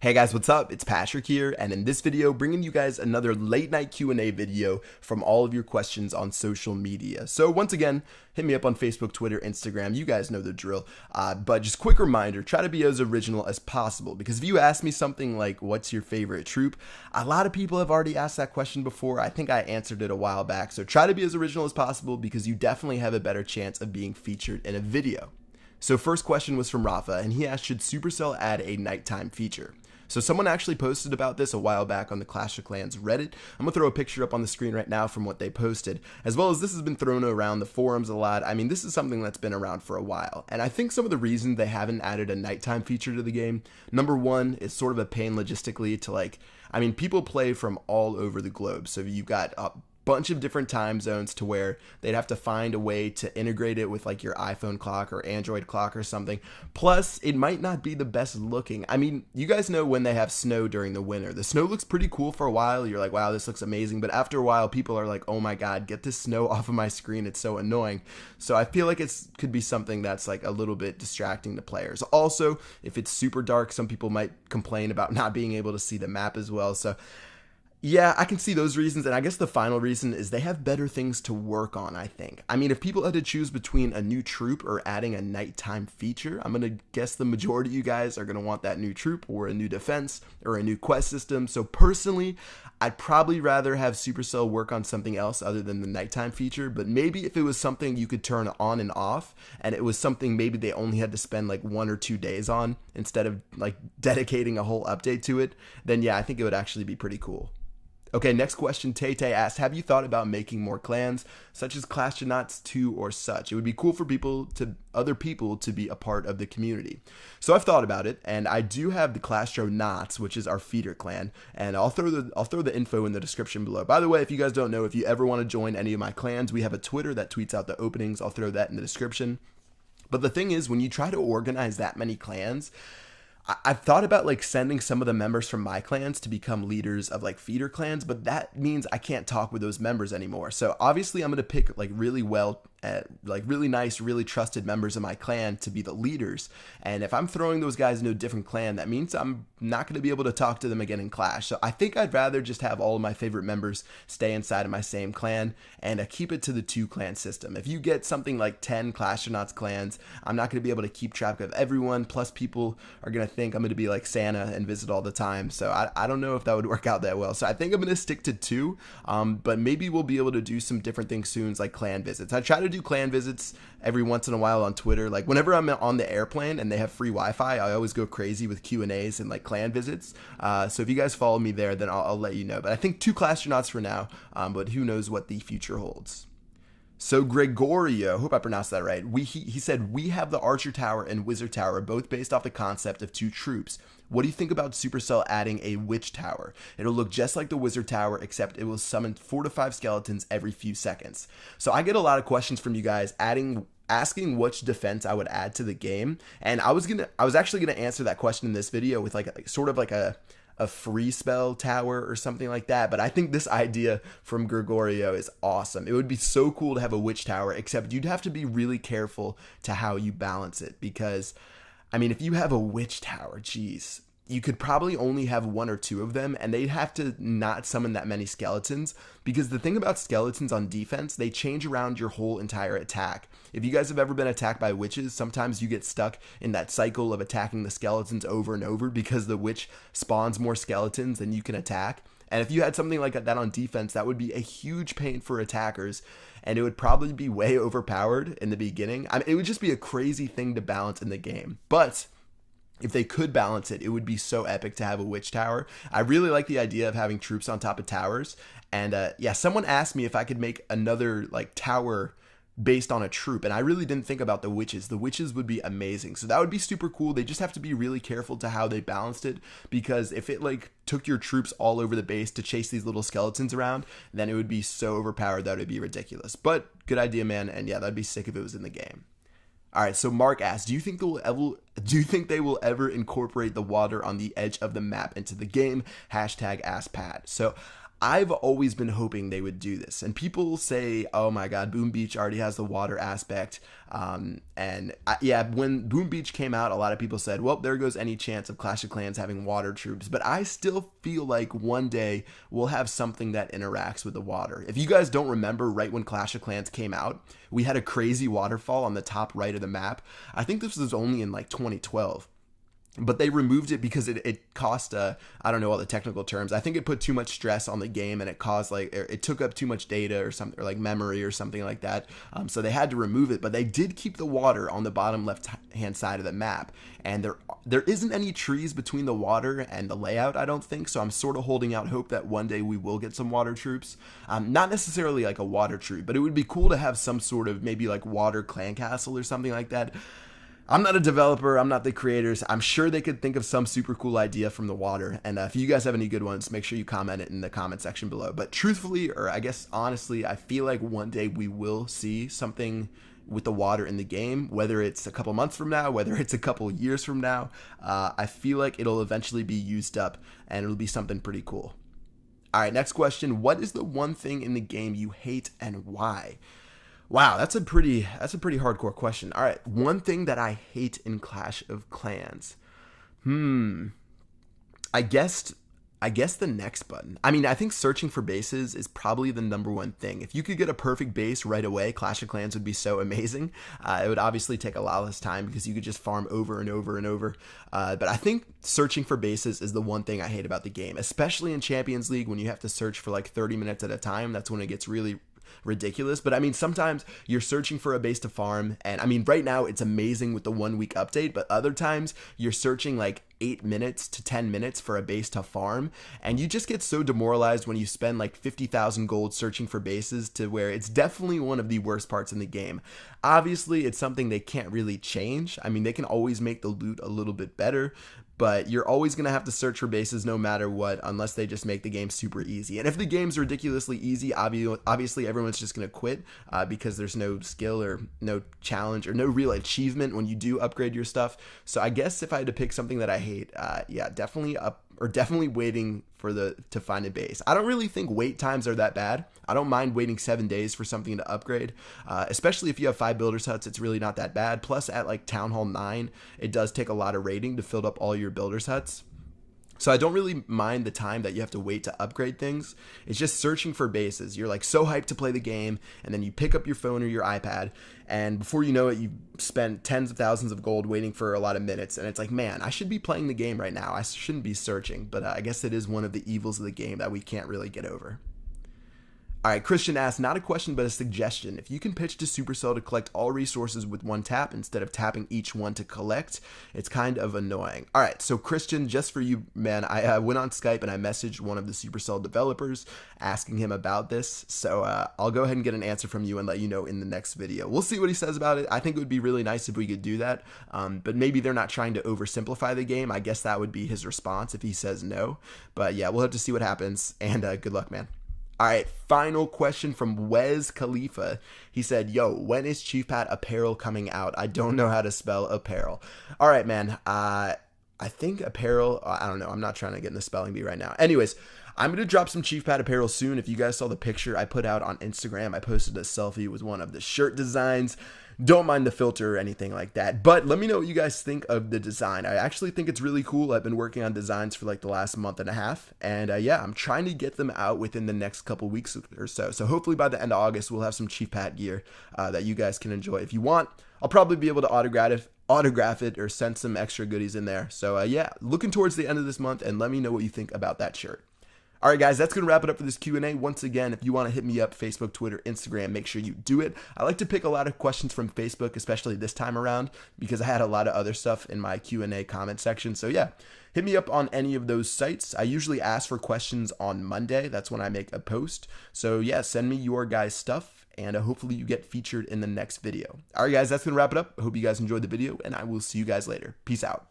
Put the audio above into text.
Hey guys, what's up? It's Patrick here, and in this video, bringing you guys another late night Q&A video from all of your questions on social media. So once again, hit me up on Facebook, Twitter, Instagram. You guys know the drill. But just quick reminder, try to be as original as possible, because if you ask me something like, what's your favorite troop? A lot of people have already asked that question before. I think I answered it a while back. So try to be as original as possible, because you definitely have a better chance of being featured in a video. So first question was from Rafa, and he asked, should Supercell add a nighttime feature? So someone actually posted about this a while back on the Clash of Clans Reddit. I'm going to throw a picture up on the screen right now from what they posted, as well as this has been thrown around the forums a lot. I mean, this is something that's been around for a while, and I think some of the reasons they haven't added a nighttime feature to the game, number one, it's sort of a pain logistically to people play from all over the globe, so you've got bunch of different time zones to where they'd have to find a way to integrate it with like your iPhone clock or Android clock or something. Plus, it might not be the best looking. I mean, you guys know when they have snow during the winter. The snow looks pretty cool for a while. You're like, wow, this looks amazing. But after a while, people are like, oh my God, get this snow off of my screen. It's so annoying. So I feel like it could be something that's like a little bit distracting to players. Also, if it's super dark, some people might complain about not being able to see the map as well. So yeah, I can see those reasons, and I guess the final reason is they have better things to work on, I think. I mean, if people had to choose between a new troop or adding a nighttime feature, I'm going to guess the majority of you guys are going to want that new troop or a new defense or a new quest system. So personally, I'd probably rather have Supercell work on something else other than the nighttime feature, but maybe if it was something you could turn on and off, and it was something maybe they only had to spend like 1 or 2 days on instead of like dedicating a whole update to it, then yeah, I think it would actually be pretty cool. Okay, next question, Tay asked, have you thought about making more clans, such as Clashtronauts 2 or such? It would be cool for other people to be a part of the community. So I've thought about it, and I do have the Clashtronauts, which is our feeder clan, and I'll throw the info in the description below. By the way, if you guys don't know, if you ever want to join any of my clans, we have a Twitter that tweets out the openings. I'll throw that in the description. But the thing is, when you try to organize that many clans, I've thought about like sending some of the members from my clans to become leaders of like feeder clans, but that means I can't talk with those members anymore. So obviously I'm going to pick like really nice, really trusted members of my clan to be the leaders. And if I'm throwing those guys into a different clan, that means I'm not going to be able to talk to them again in Clash. So I think I'd rather just have all of my favorite members stay inside of my same clan and keep it to the 2-clan system. If you get something like 10 Clashtronauts clans, I'm not going to be able to keep track of everyone. Plus people are going to think I'm going to be like Santa and visit all the time. So I don't know if that would work out that well. So I think I'm going to stick to 2, but maybe we'll be able to do some different things soon, like clan visits. I try to do clan visits every once in a while on Twitter. Like whenever I'm on the airplane and they have free Wi-Fi, I always go crazy with Q&As and like clan visits. So if you guys follow me there, then I'll let you know. But I think 2 Clashtronauts for now, but who knows what the future holds. So Gregorio, hope I pronounced that right, he said, we have the Archer Tower and Wizard Tower, both based off the concept of 2 troops. What do you think about Supercell adding a Witch Tower? It'll look just like the Wizard Tower, except it will summon 4 to 5 skeletons every few seconds. So I get a lot of questions from you guys asking which defense I would add to the game, and I was actually gonna answer that question in this video with like sort of like a free spell tower or something like that. But I think this idea from Gregorio is awesome. It would be so cool to have a witch tower, except you'd have to be really careful to how you balance it, because I mean, if you have a witch tower, geez, you could probably only have 1 or 2 of them, and they'd have to not summon that many skeletons, because the thing about skeletons on defense, they change around your whole entire attack. If you guys have ever been attacked by witches, sometimes you get stuck in that cycle of attacking the skeletons over and over because the witch spawns more skeletons than you can attack. And if you had something like that on defense, that would be a huge pain for attackers, and it would probably be way overpowered in the beginning. I mean, it would just be a crazy thing to balance in the game. But if they could balance it, it would be so epic to have a witch tower. I really like the idea of having troops on top of towers. And yeah, someone asked me if I could make another like tower based on a troop, and I really didn't think about the witches. The witches would be amazing, so that would be super cool. They just have to be really careful to how they balanced it, because if it like took your troops all over the base to chase these little skeletons around, then it would be so overpowered that it would be ridiculous. But good idea, man, and yeah, that'd be sick if it was in the game. All right, so Mark asked, do you think they will ever incorporate the water on the edge of the map into the game? #AskPat. So I've always been hoping they would do this. And people say, oh my God, Boom Beach already has the water aspect. When Boom Beach came out, a lot of people said, well, there goes any chance of Clash of Clans having water troops. But I still feel like one day we'll have something that interacts with the water. If you guys don't remember, right when Clash of Clans came out, we had a crazy waterfall on the top right of the map. I think this was only in like 2012. But they removed it because it cost, I don't know all the technical terms. I think it put too much stress on the game, and it caused it took up too much data or something, or like memory or something like that. So they had to remove it, but they did keep the water on the bottom left hand side of the map. And there isn't any trees between the water and the layout, I don't think. So I'm sort of holding out hope that one day we will get some water troops. Not necessarily like a water troop, but it would be cool to have some sort of maybe like water clan castle or something like that. I'm not a developer. I'm not the creators. I'm sure they could think of some super cool idea from the water. And if you guys have any good ones, make sure you comment it in the comment section below. But truthfully, or I guess honestly, I feel like one day we will see something with the water in the game, whether it's a couple months from now, whether it's a couple years from now. I feel like it'll eventually be used up, and it'll be something pretty cool. All right, next question. What is the one thing in the game you hate and why? Wow, that's a pretty hardcore question. All right, one thing that I hate in Clash of Clans. I guess the next button. I mean, I think searching for bases is probably the number one thing. If you could get a perfect base right away, Clash of Clans would be so amazing. It would obviously take a lot less time because you could just farm over and over and over. But I think searching for bases is the one thing I hate about the game, especially in Champions League when you have to search for like 30 minutes at a time. That's when it gets really ridiculous. But I mean, sometimes you're searching for a base to farm, and I mean, right now it's amazing with the 1 week update, but other times you're searching like 8 minutes to 10 minutes for a base to farm, and you just get so demoralized when you spend like 50,000 gold searching for bases, to where it's definitely one of the worst parts in the game. Obviously, it's something they can't really change. I mean, they can always make the loot a little bit better, but you're always going to have to search for bases no matter what, unless they just make the game super easy. And if the game's ridiculously easy, obviously everyone's just going to quit because there's no skill or no challenge or no real achievement when you do upgrade your stuff. So I guess if I had to pick something that I hate, definitely waiting to find a base. I don't really think wait times are that bad. I don't mind waiting 7 days for something to upgrade, especially if you have 5 builders huts. It's really not that bad. Plus, at like Town Hall 9, it does take a lot of raiding to fill up all your builders huts. So I don't really mind the time that you have to wait to upgrade things. It's just searching for bases. You're like so hyped to play the game, and then you pick up your phone or your iPad, and before you know it, you've spent tens of thousands of gold waiting for a lot of minutes, and it's like, man, I should be playing the game right now. I shouldn't be searching, but I guess it is one of the evils of the game that we can't really get over. All right, Christian asks, not a question, but a suggestion. If you can pitch to Supercell to collect all resources with one tap instead of tapping each one to collect, it's kind of annoying. All right, so Christian, just for you, man, I went on Skype and I messaged one of the Supercell developers asking him about this. So I'll go ahead and get an answer from you and let you know in the next video. We'll see what he says about it. I think it would be really nice if we could do that, but maybe they're not trying to oversimplify the game. I guess that would be his response if he says no. But yeah, we'll have to see what happens, and good luck, man. All right, final question from Wes Khalifa. He said, yo, when is Chief Pat apparel coming out? I don't know how to spell apparel. All right, man. I think apparel, I don't know. I'm not trying to get in the spelling bee right now. Anyways, I'm going to drop some Chief Pat apparel soon. If you guys saw the picture I put out on Instagram, I posted a selfie with one of the shirt designs. Don't mind the filter or anything like that, but let me know what you guys think of the design. I actually think it's really cool. I've been working on designs for like the last month and a half, and yeah, I'm trying to get them out within the next couple weeks or so. So hopefully by the end of August, we'll have some Chief Pat gear that you guys can enjoy. If you want, I'll probably be able to autograph it or send some extra goodies in there. So yeah, looking towards the end of this month, and let me know what you think about that shirt. All right, guys, that's going to wrap it up for this Q&A. Once again, if you want to hit me up, Facebook, Twitter, Instagram, make sure you do it. I like to pick a lot of questions from Facebook, especially this time around, because I had a lot of other stuff in my Q&A comment section. So yeah, hit me up on any of those sites. I usually ask for questions on Monday. That's when I make a post. So yeah, send me your guys' stuff, and hopefully you get featured in the next video. All right, guys, that's going to wrap it up. I hope you guys enjoyed the video, and I will see you guys later. Peace out.